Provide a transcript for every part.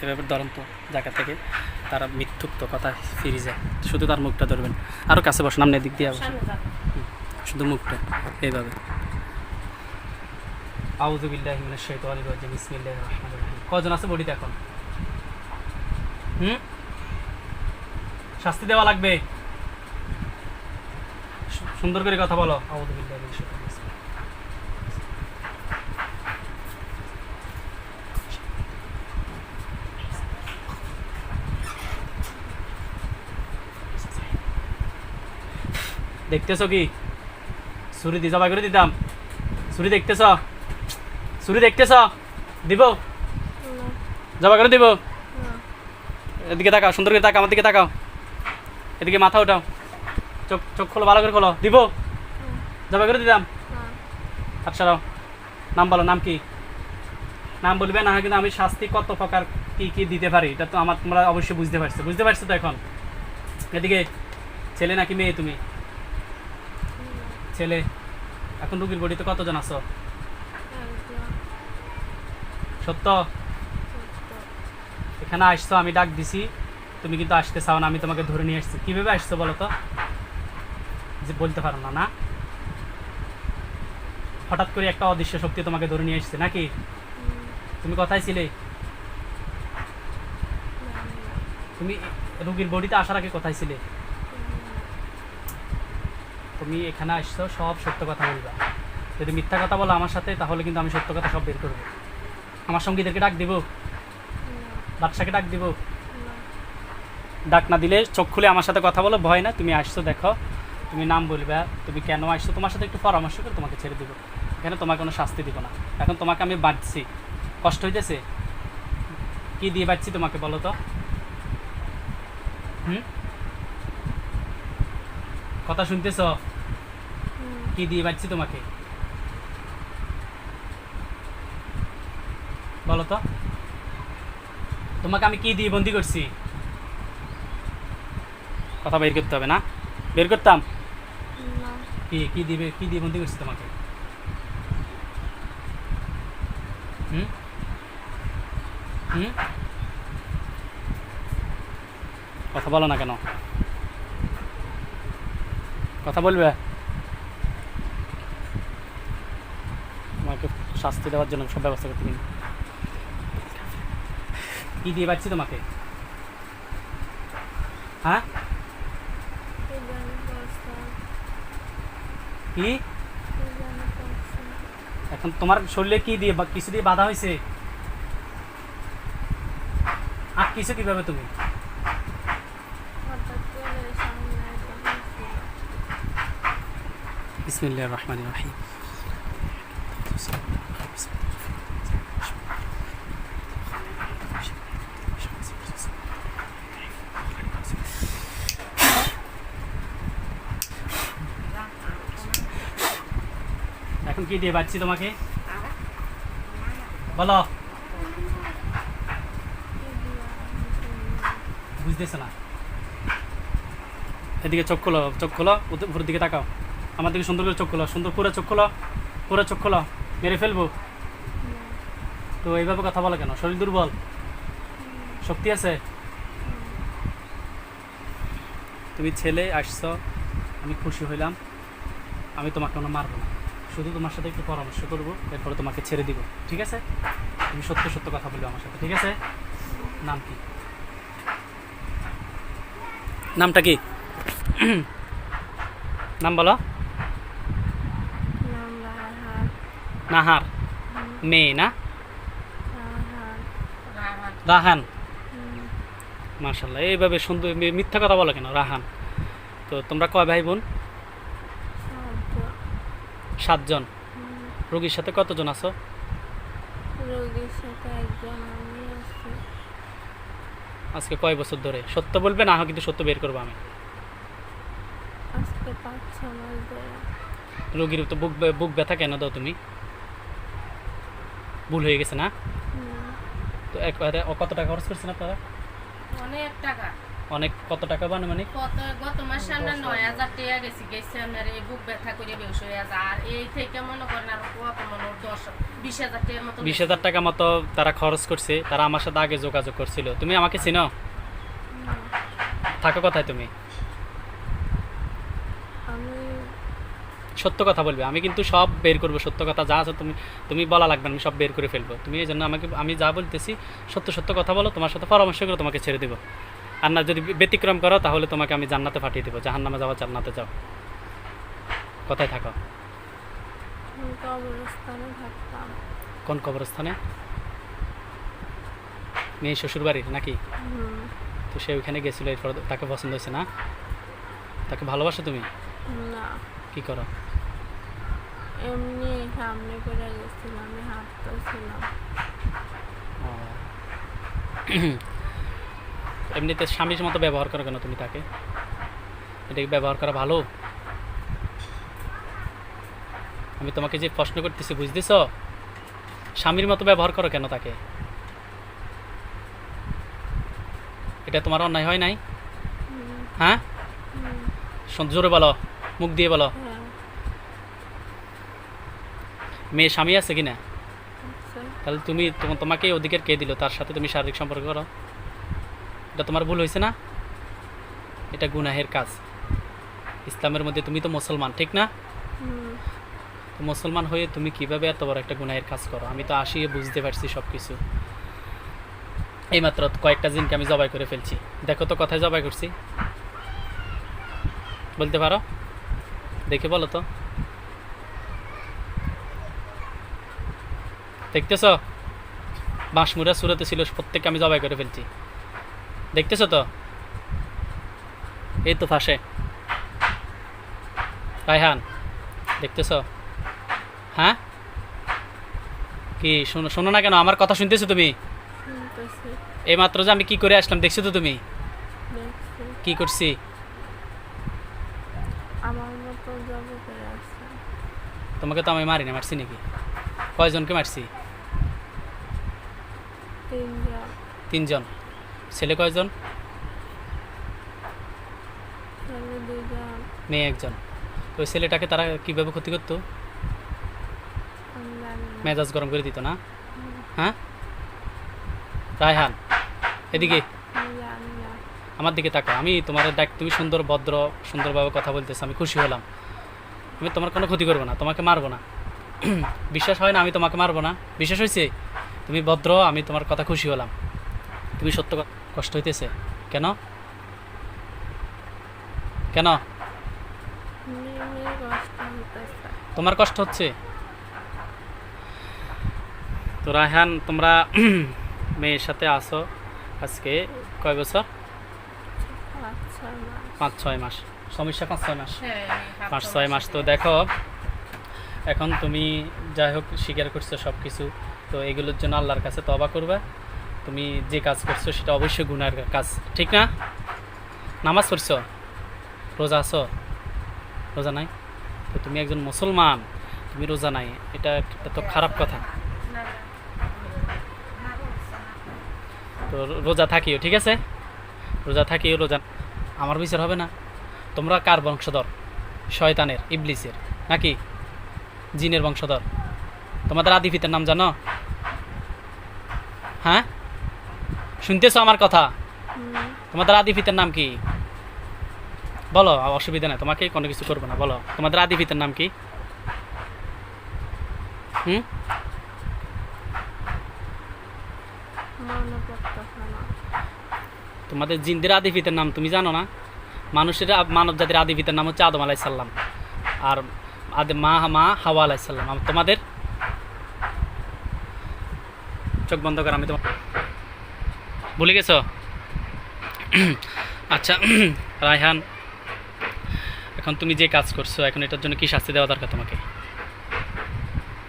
এভাবে ধরেন তো জায়গা থেকে, তারা মিথ্যুক তো কথা ফিরে যায়, শুধু তার মুখটা ধরবেন, আরও কাছে বসেন, সামনের দিক দিয়ে বসেন, শুধু মুখটা এইভাবে। আউযু বিল্লাহি মিনাশ শাইতানির রাজিম, বিসমিল্লাহির রহমানির রহিম। কজন আছে বডিতে এখন? শাস্তি দেওয়া লাগবে, সুন্দর করে কথা বলো। আউযু বিল্লাহি মিনাশ শাইতানির রাজিম। দেখতেছ কি ছুরি দিয়ে জবাই করে দিতাম? ছুরি দেখতেছ? ছুরি দেখতেছ? দিব, জবাই করে দিব। এদিকে তাকাও, সুন্দর করে তাকাও, আমার দিকে তাকাও, এদিকে মাথা ওঠাও, চোখ চোখ খোলো, ভালো করে খোলো। দিব, জবাই করে দিতাম। আচ্ছা রাও, নাম বলো, নাম কি? নাম বলবে না, কিন্তু আমি শাস্তি কত প্রকার কি কি দিতে পারি এটা তো আমার, তোমরা অবশ্যই বুঝতে পারছো তো এখন? এদিকে, ছেলে নাকি মেয়ে তুমি? ছেলে। এখন রুগীর বডিতে কতজন আছো? সত্য? এখানে আসছো, আমি ডাক দিছি, তুমি কিন্তু আসতে চাও না, আমি তোমাকে ধরে নিয়ে আসছি। কিভাবে আসছো বলো তো? যে বলতে পারো না, না? হঠাৎ করে একটা অদৃশ্য শক্তি তোমাকে ধরে নিয়ে আসছে নাকি? তুমি কোথায় ছিলে? তুমি রুগীর বডিতে আসার আগে কোথায় ছিলে? তুমি এখানে আসছো, সব সত্য কথা বলবা। যদি মিথ্যা কথা বলো আমার সাথে, তাহলে কিন্তু আমি সত্য কথা সব বের করবো। আমার সঙ্গীদেরকে ডাক দিব, বাদশাকে ডাক দিব। ডাক না দিলে চোখ খুলে আমার সাথে কথা বলো, ভয় না। তুমি আসছো, দেখো, তুমি নাম বলবে, তুমি কেন আসছো, তোমার সাথে একটু পরামর্শ করে তোমাকে ছেড়ে দিব। এখানে তোমাকে কোনো শাস্তি দিব না। এখন তোমাকে আমি বাঁধছি, কষ্ট হইতেছে? কি দিয়ে বাঁধছি তোমাকে বলো তো? কথা শুনতেছ? কি দিয়ে বাঁধছি তোমাকে বলো তো? তোমাকে আমি কি দিয়ে বন্দি করছি? কথা বের করতে হবে না? বের করতাম? কি দিবে, কি দিয়ে বন্দি করছি তোমাকে? কথা বলো না কেন? কথা বলবে? তোমাকে শাস্তি দেওয়ার জন্য সব ব্যবস্থা করতে দিন। কি দিয়ে পাচ্ছি তোমাকে? হ্যাঁ, কি এখন তোমার শরীরে কি দিয়ে, কিছু দিয়ে বাধা হয়েছে? আর কিছু কিভাবে তুমি? বিসমিল্লাহির রহমানির রহিম। এখন কি দিয়ে বাঁচছি তোমাকে বলো? বুঝতেছ না? এদিকে চোখ খোলো, চোখ খোলো, উপরের দিকে তাকাও, আমার দিকে সুন্দর করে চোখ খোলো, সুন্দর পুরো চোখ খোলো, পুরো চোখ খোলো, মেরে ফেলবো। তো এইভাবে কথা বলো কেন? শরীর দুর্বল? শক্তি আছে? তুমি ছেলে আসছো, আমি খুশি হইলাম। আমি তোমাকে কোনো মারবো না, শুধু তোমার সাথে একটু পরামর্শ করবো, এরপরে তোমাকে ছেড়ে দিব, ঠিক আছে? তুমি সত্য সত্য কথা বলবে আমার সাথে, ঠিক আছে? নাম কি? নামটা কি? নাম বলো। নাহার, মেয়ে না? রাহান। মাশাআল্লাহ, এইভাবে সুন্দর মিথ্যা কথা বলো কেন? রাহান। তো তোমরা কয় ভাই বোন? 7 জন। রোগীর সাথে কতজন আছো? রোগীর সাথে একজন আমি আছি। আজকে কয় বছর ধরে? সত্য বলবে, না কিন্তু সত্য বের করবো আমি। আজকে 5-6 মাস ধরে। রোগীর তো বুক ব্যথা কেন দাও তুমি? ভুল হয়ে গেছে না? তো একবারে কত টাকা খরচ করছেন আপনারা? অনেক টাকা। অনেক কত টাকা বানে মানে গত মাসে আমরা 9,000 টাকা গেছে আমার এই বুক ব্যথা করে বেউস হয়ে আছে আর এই থেকে মনে করেন আর কত মনে 20,000 টাকার মতো 20,000 টাকা মতো তারা খরচ করছে। তারা আমার সাথে আগে যোগাযোগ করছিল। তুমি আমাকে চিনো? না, থাকো কোথায় তুমি? আমি সত্য কথা বলবে, আমি কিন্তু সব বের করবো। সত্য কথা যা আছে তুমি তুমি বলা লাগবে না, আমি সব বের করে ফেলবো। তুমি এই জন্য আমাকে, আমি যা বলতেছি সত্য সত্য কথা বলো, তোমার সাথে পরামর্শ করে তোমাকে ছেড়ে দেবো। আর না যদি ব্যতিক্রম করো তাহলে তোমাকে আমি জান্নাতে পাঠিয়ে দেবো। জাহান্নামে যাওয়া জান্নাতে যাও। কোথায় থাকো? কবরস্থানে থাকতাম। কোন কবরস্থানে? মেয়ে শ্বশুর বাড়ির নাকি? হুম, তো সে ওইখানে গেছিলো, এরপর তাকে পছন্দ হয়েছে না? তাকে ভালোবাসো তুমি? না, কি করো? এমনি সামনে করে গেছিলাম, আমি হাঁটতেছিলাম। ও। এমনিতে স্বামীর মতো ব্যবহার করো কেন তুমি তাকে? এটা কি ব্যবহার করা ভালো? আমি তোমাকে যে প্রশ্ন করতেছি বুঝতেছ? স্বামীর মতো ব্যবহার করো কেন তাকে? এটা তোমার অন্যায় হয় নাই? হুম, হ্যাঁ, হুম, জোরে বলো, মুখ দিয়ে বলো। হ্যাঁ, মেয়ে স্বামী আছে কিনা? আচ্ছা, তাহলে তুমি তোমাকে এই অধিকার কে দিল তার সাথে তুমি শারীরিক সম্পর্ক করো? এটা তোমার ভুল হয়েছে না? এটা গুনাহের কাজ। ইসলামের মধ্যে তুমি তো মুসলমান, ঠিক না? হুম, তো মুসলমান হয়ে তুমি কিভাবে এত বড় একটা গুনাহের কাজ করো? আমি তো আসিয়ে বুঝতে পারছি সব কিছু। এইমাত্র কয়েকটা জিনকে আমি জবাই করে ফেলছি। দেখো তো কোথায় জবাই করছি, বলতে পারো? দেখে বলো তো। দেখতেছ? বাঁশমুড়া সুরাতে ছিল, প্রত্যেককে আমি জবাই করে ফেলছি। দেখতেছ তো? এই তো ফাঁসে রায়হান, দেখতেছ? হ্যাঁ, কি শোনো? শোনো না কেন? আমার কথা শুনতেছো তুমি? শুনতেছি, এই মাত্র যে আমি কি করে আসলাম দেখছো তো তুমি? দেখছি, কি করছি? আমার মতো জব করে আছে। তোমাকে তো আমি মারি না, মারছি নাকি? কয়জনকে মারছি? 3 জন, 3 জন। ছেলে কয়জন? ছেলে 2 জন, মেয়ে 1জন। তো ওই ছেলেটাকে তারা কীভাবে ক্ষতি করতো? আমি জানি না। মেজাজ গরম করে দিত না? হুম, হ্যাঁ রায়হান, এদিকে আমি জানি না। আমার দিকে তাকাও। আমি তোমার দেখ, তুমি সুন্দর ভদ্র সুন্দরভাবে কথা বলতেছো, আমি খুশি হলাম। আমি তোমার কোনো ক্ষতি করবো না, তোমাকে মারবো না। বিশ্বাস হয় না আমি তোমাকে মারবো না? বিশ্বাস হয়েছে? তুমি ভদ্র, আমি তোমার কথা খুশি হলাম। তুমি সত্য কষ্ট হইতেছে কেন? কেন এমনি কষ্ট হইতেছে। তোমার কষ্ট হচ্ছে? তো রায়হান, তোমরা মেয়ের সাথে আসো আজকে কয় বছর? 5-6 5-6 মাস। মাস। সমস্যা 5-6 মাস? হ্যাঁ 5-6 মাস। তো দেখো, এখন তুমি যাই হোক স্বীকার করছো সব কিছু। তো এগুলোর জন্য আল্লাহর কাছে তওবা করবে। তুমি যে কাজ করছো সেটা অবশ্যই গুনার কাজ, ঠিক না? নামাজ পড়ছো? রোজা আছো? রোজা নাই? তো তুমি একজন মুসলমান, তুমি রোজা নাই, এটা তো খারাপ কথা। তো রোজা থাকিও, ঠিক আছে? রোজা থাকিও, রোজা আমার বিচার হবে না। তোমরা কার বংশধর? শয়তানের, ইবলিসের, নাকি জিনের বংশধর? তোমাদের আদি পিতার নাম জানো? হ্যাঁ, শুনতেছো আমার কথা? হুম, তোমাদের আদি পিতার নাম কি বলো? অসুবিধা নেই, তোমাকে কোনো কিছু করবো না। বলো তোমাদের আদি পিতার নাম কি? হুম, মনে পড়তেছে না। তোমাদের জিনদের আদি পিতার নাম তুমি জানো না? মানুষের মানব জাতির আদি পিতার নাম হচ্ছে আদম আলাইসাল্লাম, আর মা হাওয়া আলাইসাল্লাম। তোমাদের চোখ বন্ধ কর, আমি তোমার ভুলে গেছো? আচ্ছা রায়হান, এখন তুমি যে কাজ করছো, এখন এটার জন্য কি শাস্তি দেওয়া দরকার তোমাকে?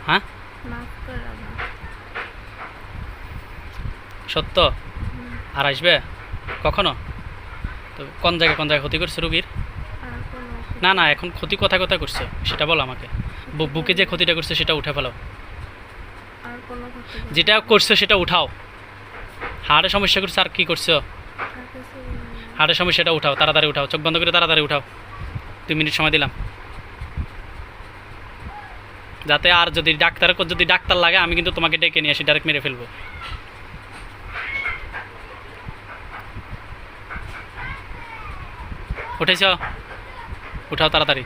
হ্যাঁ, মাফ করে দাও। সত্য হুম, আর আসবে কখনো? তো কোন জায়গায় ক্ষতি করছো রুগীর? আর কোনো না না, এখন ক্ষতি কোথায় করছো সেটা বলো আমাকে। বুকে যে ক্ষতিটা করছো সেটা উঠে ফেলো। আর কোনো ক্ষতি করতে যেটা করছো সেটা উঠাও। হাড়ে সমস্যা করছো, আর কি করছো? আর কিছু না। হার্টের সমস্যাটা উঠাও, তাড়াতাড়ি উঠাও, চোখ বন্ধ করে তাড়াতাড়ি উঠাও। 2 মিনিট সময় দিলাম, যাতে আর যদি ডাক্তার লাগে আমি কিন্তু তোমাকে ডেকে নিয়ে আসি, ডাইরেক্ট মেরে ফেলবো। উঠেছ? উঠাও তাড়াতাড়ি,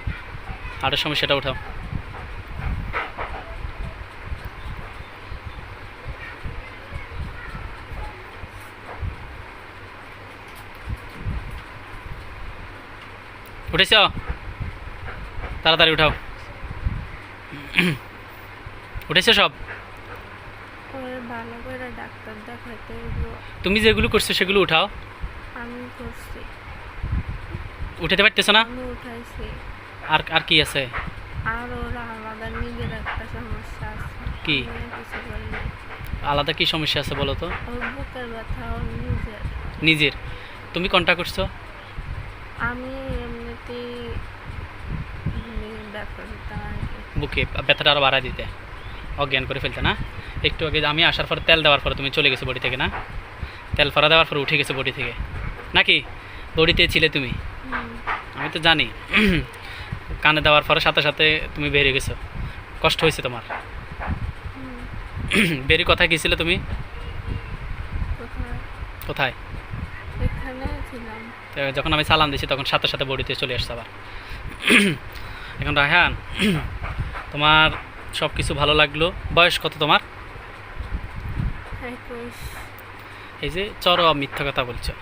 হার্টের সমস্যাটা উঠাও। উঠেছ? তাড়াতাড়ি উঠাও। উঠেছে সব? ওর ভালো করে ডাক্তার দেখাইতে হইব। তুমি যেগুলো করছো সেগুলো উঠাও। আমি করছি, উঠাতে পারতেছো না? আমি উঠাইছি। আর আর কি আছে? আর ওর আলাদা নিজের একটা সমস্যা আছে। কি? আমি কিছু করি নাই। আলাদা কি সমস্যা আছে বলো তো? ওর বুকের ব্যথা ওর নিজের। নিজের? তুমি কোনটা করছো? আমি এমনিতেই ব্যথা দিতাম আর কি। বুকে ব্যথাটা আরও বাড়ায় দিতে, অজ্ঞান করে ফেলতে না? একটু আগে আমি আসার পর তেল দেওয়ার পরে তুমি চলে গেছো বডি থেকে, না? তেল ফরা দেওয়ার পরে উঠে গেছে বডি থেকে, নাকি? বডিতে ছিলে তুমি, আমি তো জানি। কানে দেওয়ার পরে সাথে সাথে তুমি বেরিয়ে গেছো, কষ্ট হয়েছে তোমার। বেরি কোথায় গিয়েছিলে তুমি? কোথায়? কোথায়? এখানে ছিলাম। তো যখন আমি সালাম দিয়েছি তখন সাথে সাথে বডিতে চলে আসছে আবার। এখন রায়হান, তোমার সব কিছু ভালো লাগলো। বয়স কত তোমার? 21। এই যে চরম মিথ্যা কথা বলছো।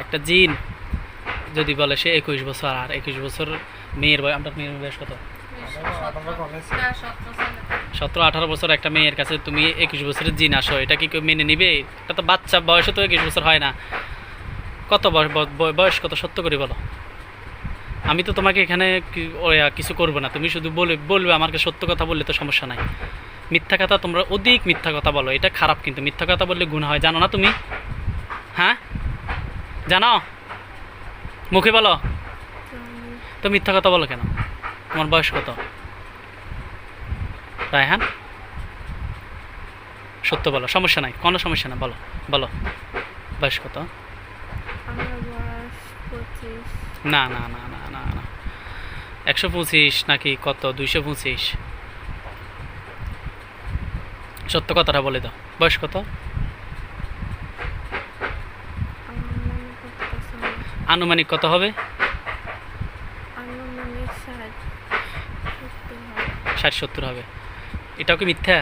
একটা জিন যদি বলে সে 21 বছর, আর 21 বছর মেয়ের বয়স, আপনার মেয়ের বয়স কত? 17-18 বছর একটা মেয়ের কাছে তুমি 21 বছরের জিন আসো, এটা কি কেউ মেনে নিবে? এটা তো বাচ্চা, বয়সে তো 21 বছর হয় না। কত বয়স কত? সত্য করে বলো। আমি তো তোমাকে এখানে কিছু করবো না, তুমি শুধু বলবে আমাকে। সত্য কথা বললে তো সমস্যা নাই। মিথ্যা কথা, তোমরা অধিক মিথ্যা কথা বলো, এটা খারাপ। কিন্তু মিথ্যা কথা বললে গুনাহ হয়, জানো না তুমি? হ্যাঁ জানো? মুখে বলো তো। মিথ্যা কথা বলো কেন? তোমার বয়স কত রায়হান? সত্য বলো, সমস্যা নাই, কোনো সমস্যা না, বলো বলো বয়স কত? আমার বয়স 25। না না না না না না, 125 নাকি কত? 225। সত্য কথাটা বলে দাও, বয়স কত? আমার মনে করতেছে না। আনুমানিক কত হবে? আনুমানিক 60-70 হবে। 60-70 হবে। এটাও কি মিথ্যা?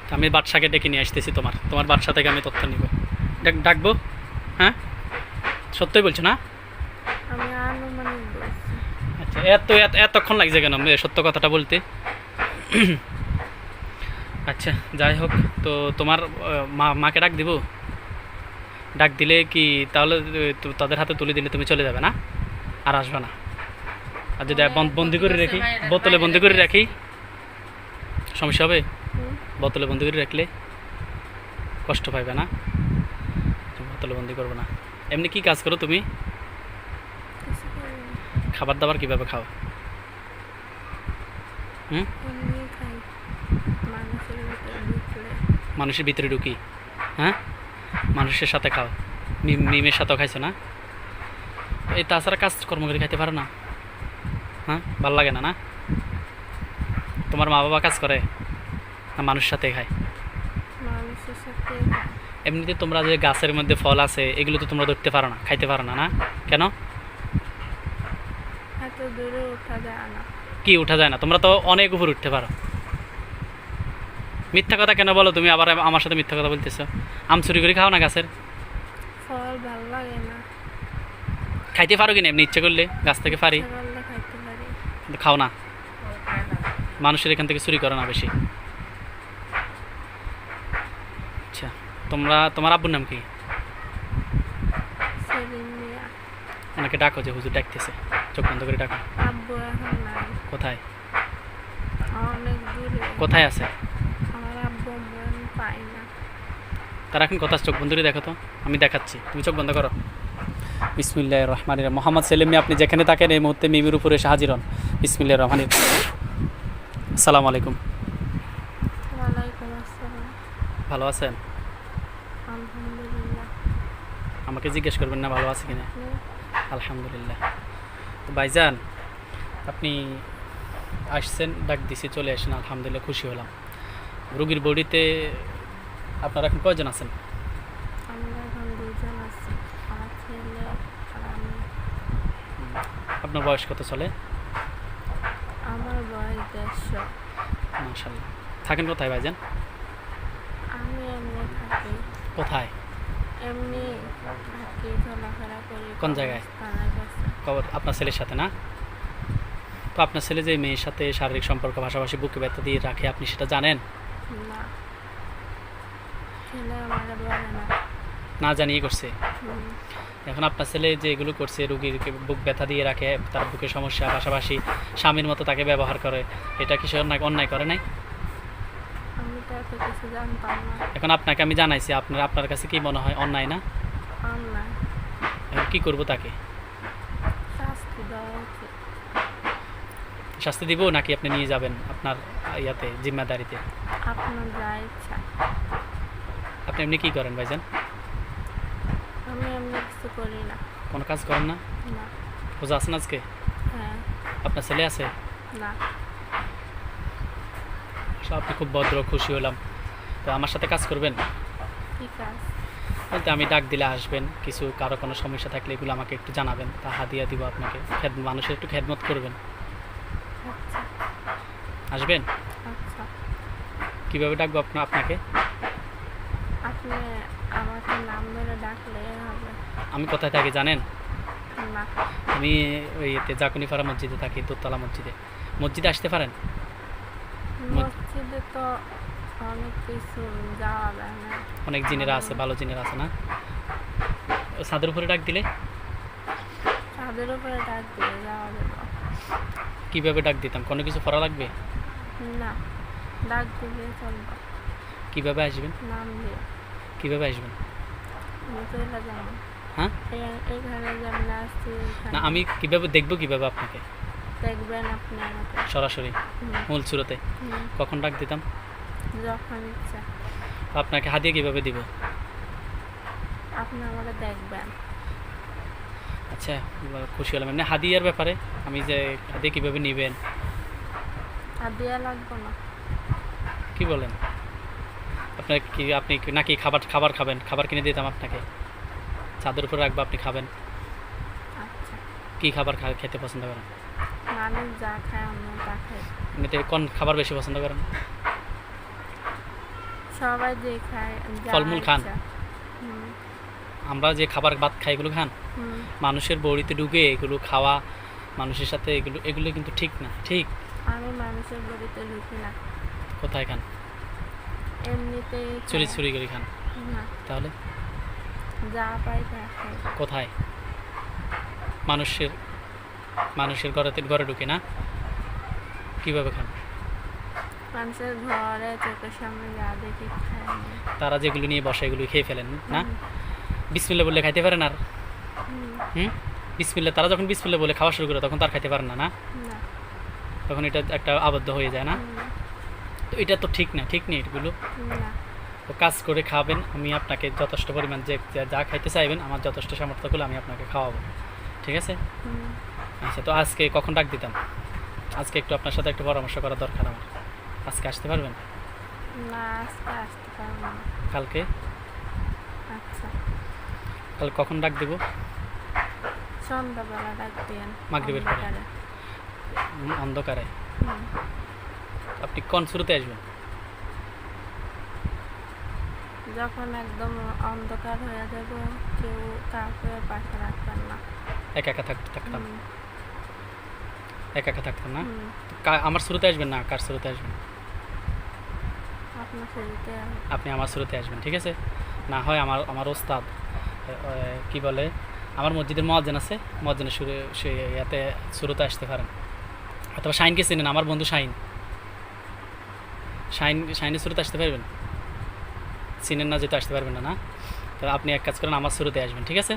না, আমি বাদশাকে ডেকে নিয়ে আসতেছি, তোমার বাদশা থেকে আমি তথ্য নিব। ডাকবো? হ্যাঁ সত্যই বলছো না? আমি আনুমানিক বলছি। আচ্ছা, এতক্ষণ লাগছে কেন সত্য কথাটা বলতে? আচ্ছা যাই হোক, তো তোমার মাকে ডাক দিব? ডাক দিলে কি তাহলে তাদের হাতে তুলে দিলে তুমি চলে যাবে না? আর আসবে না? আর যদি বন্দি করে রাখি, বোতলে বন্দি করে রাখি, সমস্যা হবে? বোতলে বন্দি করে রাখলে কষ্ট পাইবে না? বোতলে বন্দি করবো না। এমনি কি কাজ করো তুমি? কিছু করি না। খাবার দাবার কীভাবে খাও? এমনি খাই। মানুষের ভিতরে ঢুকলে মানুষের ভিতরে ঢুকি? হ্যাঁ, মানুষের সাথে খাও? মিমের সাথেও খাইছো না? এই তাছাড়া কাজকর্ম করে খাইতে পারো না? হ্যাঁ, ভালো লাগে না? না, তোমার মা বাবা কাজ করে না মানুষের সাথে খায়? মানুষের সাথে এমনিতে তোমরা যে গাছের মধ্যে ফল আছে এগুলো তো তোমরা ধরতে পারো না, খাইতে পারো না? না কেন? এত দূরে ওঠা যায় না। কি উঠা যায় না? তোমরা তো অনেক উপর উঠতে পারো। মিথ্যা কথা কেন বলো তুমি? আবার আমার সাথে মিথ্যা কথা বলতেছো। আম চুরি করে খাও না গাছের? ফল ভালো লাগে না। খাইতে পারো কিনা এমনি ইচ্ছে করলে? গাছ থেকে পারি, ইচ্ছা করলে খাইতে পারি। কিন্তু খাও না। মানুষের এখান থেকে চুরি করে না বেশি। আচ্ছা, তোমার আব্বুর নাম কি? সেলিম মিয়া। ওনাকে ডাকো, যে হুজুর ডাকতেছে। চোখ বন্ধ করে ডাকো। আব্বু এখন নাই, কোথায়? অনেক দূরে। কোথায় আছে? আমার আব্বু আমি পাই না। তার এখন কথা, চোখ বন্ধ করে দেখো তো। আমি দেখাচ্ছি, তুমি চোখ বন্ধ করো। বিসমিল্লাহির রহমানির রহিম। মোহাম্মদ সেলিম মিয়া, আপনি যেখানে থাকেন এই মুহূর্তে মিমির উপরে এসে হাজির হন। বিসমিল্লাহির রহমানির রহিম। আসসালামু আলাইকুম। ওয়ালাইকুম আসসালাম। ভালো আছেন? আলহামদুলিল্লাহ। আমাকে জিজ্ঞেস করবেন না ভালো আছে কিনা? আপনি? আলহামদুলিল্লাহ। তো ভাইজান, আপনি আসছেন, ডাক দিছি, চলে আসেন, আলহামদুলিল্লাহ, খুশি হলাম। রোগীর বডিতে আপনারা এখন কয়জন আছেন? আমরা এখন 2 জন আছি, আমার ছেলে আর আমি। আপনার বয়স কত চলে? আমার বয়স 150। মাশাআল্লাহ। থাকেন কোথায় ভাইজান? আমি এমনি থাকি, কোথায়? এমনি থাকি, চলাফেরা করি। কোন জায়গায়? কবরস্থানের কাছে। আপনার ছেলের সাথে না? তো আপনার ছেলে যে মেয়ের সাথে শারীরিক সম্পর্ক পাশাপাশি বুকে ব্যথা দিয়ে রাখে, আপনি সেটা জানেন? না, ছেলে আমার বলে না। না জানিয়ে করছে? হুম, এখন আপনার ছেলে যে এগুলো করছে, রুগীর বুক ব্যথা দিয়ে রাখে, তার বুকের সমস্যা, পাশাপাশি স্বামীর মতো তাকে ব্যবহার করে, এটা কি সে অন্যায় করে নাই? আমি তো এত কিছু জানতাম না। এখন আপনাকে আমি জানাইছি, আপনার কাছে কি মনে হয় অন্যায় না? অন্যায়, এখন কি করব তাকে? শাস্তি দেওয়া উচিত। শাস্তি দিব নাকি আপনি নিয়ে যাবেন আপনার ইয়াতে, জিম্মাদারিতে? আপনার যা ইচ্ছা। আপনি এমনি কি করেন ভাইজান? আমি এমনি কিছু করি না। কোনো কাজ করেন না? না। রোজা আছেন আজকে? হ্যাঁ। আপনার ছেলে আছে? না। আপনি খুব ভদ্র, খুশি হলাম। তো আমার সাথে কাজ করবেন? ঠিক আছে। বলতে আমি ডাক দিলে আসবেন, কিছু কারো কোনো সমস্যা থাকলে এগুলো আমাকে একটু জানাবেন, তা হাদিয়া দিব আপনাকে। মানুষের একটু খেদমত করবেন। আচ্ছা। আসবেন? আচ্ছা। কীভাবে ডাকবো আপনাকে? আপনি আমাকে নাম ধরে ডাকলে হবে। আমি কোথায় থাকি জানেন? না। আমি ওই এতে জাকুনিপাড়া মসজিদে থাকি, দোতলা মসজিদে। মসজিদে আসতে পারেন? মসজিদে তো অনেক কিছু যাওয়া যায় না। অনেক জিনেরা আছে, ভালো জিনেরা আছে না? ছাদের উপরে ডাক দিলে? তাদের উপরে ডাক দিয়ে যাওয়া যাবে। কীভাবে ডাক দিতাম? কোনো কিছু করা লাগবে? না, ডাক দিলে চলবে। কীভাবে আসবেন? নাম দিয়ে। কীভাবে আসবেন? আমি চলে যাবো। হ্যাঁ? এইখানে যেমন আসছি না, আমি কীভাবে দেখবো, কীভাবে আপনাকে? দেখবেন আপনি আমাকে। সরাসরি হুম, মূল সুরতে? হুম, কখন ডাক দিতাম? যখন ইচ্ছা। আপনাকে হাদিয়া কীভাবে দিব? আপনি আমাকে দেখবেন। আচ্ছা, খুশি হলাম। এমনি হাদিয়ার ব্যাপারে আমি যে হাদিয়া কীভাবে নেবেন? আর দেওয়া লাগবে না। কি বলেন? আপনি নাকি খাবার খাবেন? খাবার কিনে দিতাম আপনাকে, ছাদের উপরে রাখবো, আপনি খাবেন। আচ্ছা। কি খাবার খেতে পছন্দ করেন? মানুষ যা খায় আমরা তা খাই। এমনিতে কোন খাবার বেশি পছন্দ করেন? সবাই যে খায় যা ফলমূল খান? ইচ্ছা। হুম, আমরা যে খাবার ভাত খাই এগুলো খান? হুম। মানুষের বড়িতে ঢুকে এগুলো খাওয়া, মানুষের সাথে এগুলো কিন্তু ঠিক না। ঠিক? আমি মানুষের বাড়িতে ঢুকি না, কোথায় খান? এমনিতেই চুরি খাই। চুরি করে খান? না, তাহলে যা পাই তা খাই। কোথায়? মানুষের ঘরে ঢুকে না? কিভাবে খান? মানুষের ঘরে চোখের সামনে যা দেখি খাই আমি। তারা যেগুলো নিয়ে বসে এগুলো খেয়ে ফেলেন না? বিসমিল্লাহ বললে খাইতে পারেন? আর হুম, বিসমিল্লাহ, তারা যখন বিসমিল্লাহ বলে খাওয়া শুরু করে তখন তার খাইতে পারেন না? না, না। তখন এটা একটা আবদ্ধ হয়ে যায় না? হুম, তো এটা তো ঠিক না, ঠিক নেই এগুলো। না। তো কাজ করে খাবেন, আমি আপনাকে যথেষ্ট পরিমাণ যা খাইতে চাইবেন আমার যথেষ্ট সামর্থ্য করলে আমি আপনাকে খাওয়াবো, ঠিক আছে? হুম, আচ্ছা, তো আজকে কখন ডাক দিতাম? আজকে একটু আপনার সাথে একটু পরামর্শ করা দরকার আমার। আজকে আসতে পারবেন? না, আজকে আসতে পারবো না। কালকে? আচ্ছা, কাল কখন ডাক দেবো? সন্ধ্যাবেলা ডাক দিয়েন। মাগরিবের পরে? অন্ধকারে। অন্ধকারে? হুম, আপনি কোন শুরুতে আসবেন? যখন একদম অন্ধকার হয়ে যাব, কেউ কাউকে পাশে রাখবেন না। একা একা থাকতাম? হুম, একা একা থাকতাম না? হুম, তো আমার শুরুতে আসবেন না কার শুরুতে আসবেন? আপনার শরীরতে আপনি আমার শুরুতে আসবেন, ঠিক আছে? না হয় আমার ওস্তাদ কি বলে, আমার মসজিদের মুয়াজ্জিন আছে, মুয়াজ্জিনের সে ইয়াতে শুরুতে আসতে পারেন। অথবা শাইনকে চেনেন, আমার বন্ধু শাইনের শুরুতে আসতে পারবেন? চিনেন না, যেহেতু আসতে পারবেন না, না? তো আপনি এক কাজ করেন, আমার শুরুতে আসবেন, ঠিক আছে?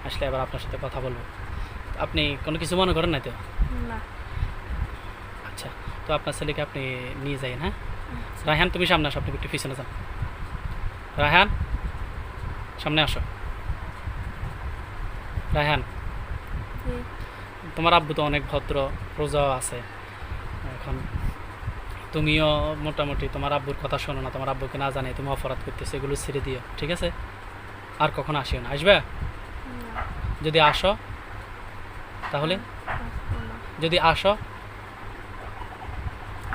আসলে আবার আপনার সাথে কথা বলবো। আপনি কোনো কিছু মনে করেন না তো? না। আচ্ছা, তো আপনার ছেলেকে আপনি নিয়ে যাইন। হ্যাঁ, রায়হান তুমি সামনে আসো, আপনি একটু পিছনে যান। রায়হান সামনে আসো। রায়হান, জি তোমার আব্বু তো অনেক ভদ্র, রোজাও আছে। এখন তুমিও মোটামুটি তোমার আব্বুর কথা শোনো না, তোমার আব্বুকে না জানে তুমি অপরাধ করতেছো, এগুলো ছেড়ে দিও, ঠিক আছে? আর কখনো আসিও না। আসবে? না যদি আসো তাহলে, আসবো না যদি আসো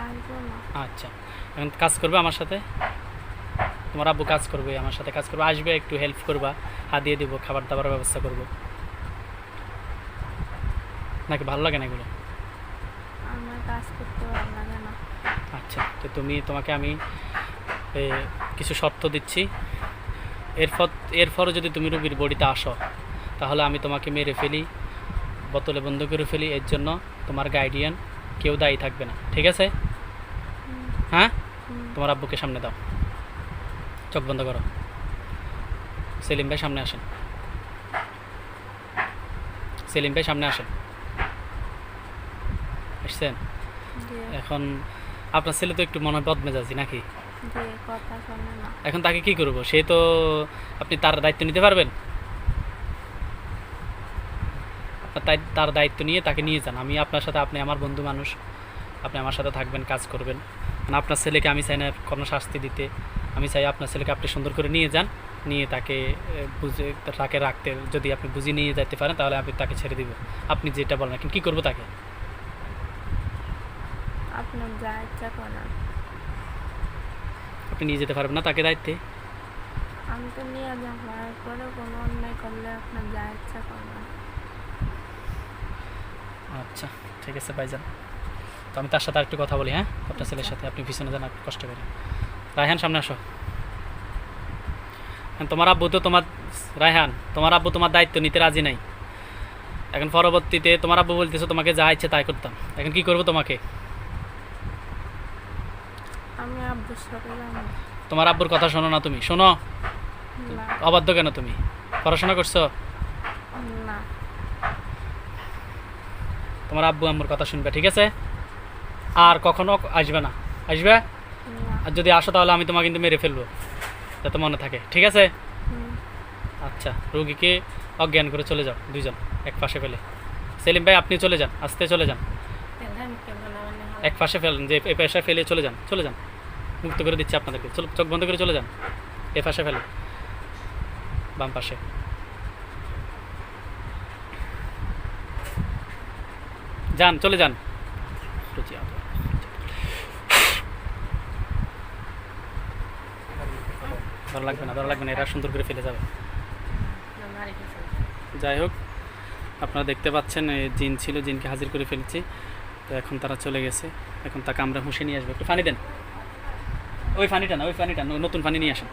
আসবো না আচ্ছা, এখন কাজ করবে আমার সাথে, তোমার আব্বু কাজ করবে আমার সাথে, কাজ করবে, আসবে, একটু হেল্প করবা, হাত দিয়ে দিব, খাবার দাবার ব্যবস্থা করব। নাকি ভালো লাগে না এগুলো? আমার কাজ করতে ভালো লাগে না আচ্ছা, তো তোমাকে আমি কিছু শর্ত দিচ্ছি। এরপরও যদি তুমি রুগীর বডিতে আসো তাহলে আমি তোমাকে মেরে ফেলি, বোতলে বন্ধ করে ফেলি, এর জন্য তোমার গার্ডিয়ান কেউ দায়ী থাকবে না, ঠিক আছে? হুম, হ্যাঁ, হুম। তোমার আব্বুকে সামনে দাও, চোখ বন্ধ করো। সেলিম ভাই সামনে আসেন, সেলিম ভাই সামনে আসেন। আসছেন? জি এখন আপনার ছেলে তো একটু মনে হয় বদমেজাজি নাকি? জি কথা শোনে না এখন তাকে কি করব? সে তো, আপনি তার দায়িত্ব নিতে পারবেন? তার দায়িত্ব নিয়ে তাকে নিয়ে যান, আমি আপনার সাথে, আপনি আমার বন্ধু মানুষ, আপনি আমার সাথে থাকবেন, কাজ করবেন। মানে আপনার ছেলেকে আমি চাই না কোনো শাস্তি দিতে, আমি চাই আপনার ছেলেকে আপনি সুন্দর করে নিয়ে যান, নিয়ে তাকে বুঝে তাকে রাখতে, যদি আপনি বুঝিয়ে নিয়ে যেতে পারেন তাহলে আমি তাকে ছেড়ে দিব। আপনি যেটা বলেন, কিন্তু কী করবো তাকে? আপনার যা ইচ্ছা করেন আপনি নিয়ে যেতে পারবেন না তাকে দায়িত্বে? আমি তো নিয়ে যাবো, এরপরে কোনো অন্যায় করলে আপনার যা ইচ্ছা করবেন আচ্ছা ঠিক আছে ভাইজান, তো আমি তার সাথে আরেকটু কথা বলি। হ্যাঁ, আপনার ছেলের সাথে, আপনি পিছনে যান, আপনি কষ্ট করে। রায়হান সামনে আসো। তোমার আব্বু তো রায়হান, তোমার আব্বু তোমার দায়িত্ব নিতে রাজি নাই। এখন পরবর্তীতে তোমার আব্বু বলতেছে তোমাকে যা ইচ্ছে তাই করতাম, এখন কি করবো তোমাকে? আমি আব্বুর সাথে যাবো তোমার আব্বুর কথা শোনো না তুমি? শোনো, না অবাধ্য কেন তুমি? পড়াশোনা করছো? না তোমার আব্বু আম্মুর কথা শুনবে, ঠিক আছে? আর কখনো আসবে না, আসবে? না আর যদি আসো তাহলে আমি তোমাকে কিন্তু মেরে ফেলবো, যাতে মনে থাকে, ঠিক আছে? হুম, আচ্ছা, রুগীকে অজ্ঞান করে চলে যাও দুইজন, এক পাশে ফেলে। সেলিম ভাই আপনি চলে যান, আস্তে চলে যান, এক পাশে ফেলেন, যে এ পাশে ফেলে চলে যান, চলে যান, মুক্ত করে দিচ্ছি আপনাদেরকে, চোখ বন্ধ করে চলে যান, এ পাশে ফেলে, বাম পাশে। যান, চলে যান। ধরা লাগবে না, ধরা লাগবে না, এরা সুন্দর করে ফেলে যাবে। যাই হোক, আপনারা দেখতে পাচ্ছেন জিন ছিল, জিনকে হাজির করে ফেলেছি, তো এখন তারা চলে গেছে। এখন তাকে আমরা হুঁশে নিয়ে আসবো। একটু পানি দেন, ওই পানিটা না, ওই পানিটা নতুন পানি নিয়ে আসেন।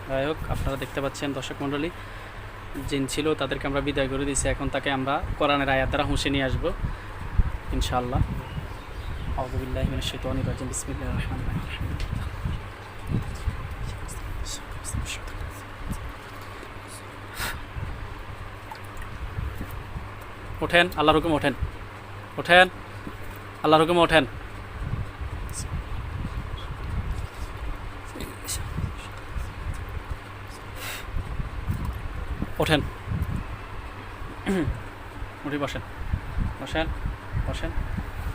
যাই হোক, আপনারা দেখতে পাচ্ছেন দর্শক মণ্ডলী, জিন ছিল, তাদেরকে আমরা বিদায় করে দিয়েছি। এখন তাকে আমরা কোরআনের আয়াত দ্বারা হুঁশে নিয়ে আসবো ইনশাআল্লাহ। আউযু বিল্লাহি মিনাশ শাইতানির রাজিম, বিসমিল্লাহির রহমানির রহিম। ওঠেন, আল্লাহর হুকুমে ওঠেন, ওঠেন, আল্লাহর হুকুমে ওঠেন। ওঠেন, উঠে বসেন, বসেন, বসেন,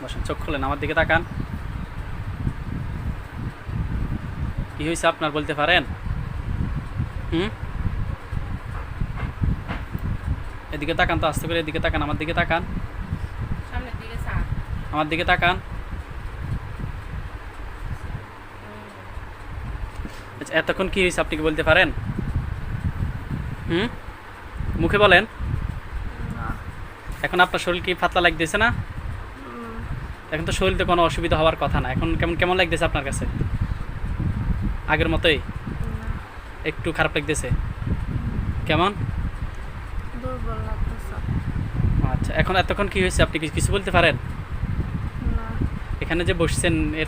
বসেন, চোখ খোলেন, আমার দিকে তাকান। কি হয়েছে আপনার বলতে পারেন? এদিকে তাকান তো, আস্তে করে এদিকে তাকান, আমার দিকে তাকান, সামনের দিকে চা। আমার দিকে তাকান। আচ্ছা, এতক্ষণ কি হয়েছে আপনি কি বলতে পারেন? মুখে বলেন। না এখন আপনার শরীর কি পাতলা লাগতেছে না? হুম, এখন তো শরীরতে কোনো অসুবিধা হওয়ার কথা না, এখন কেমন কেমন লাগতেছে আপনার কাছে? আগের মতোই? না একটু খারাপ লাগতেছে? কেমন? দুর্বল লাগতেছে আচ্ছা, এখন এতক্ষণ কি হয়েছে আপনি কি কিছু বলতে পারেন? না এখানে যে বসছেন এর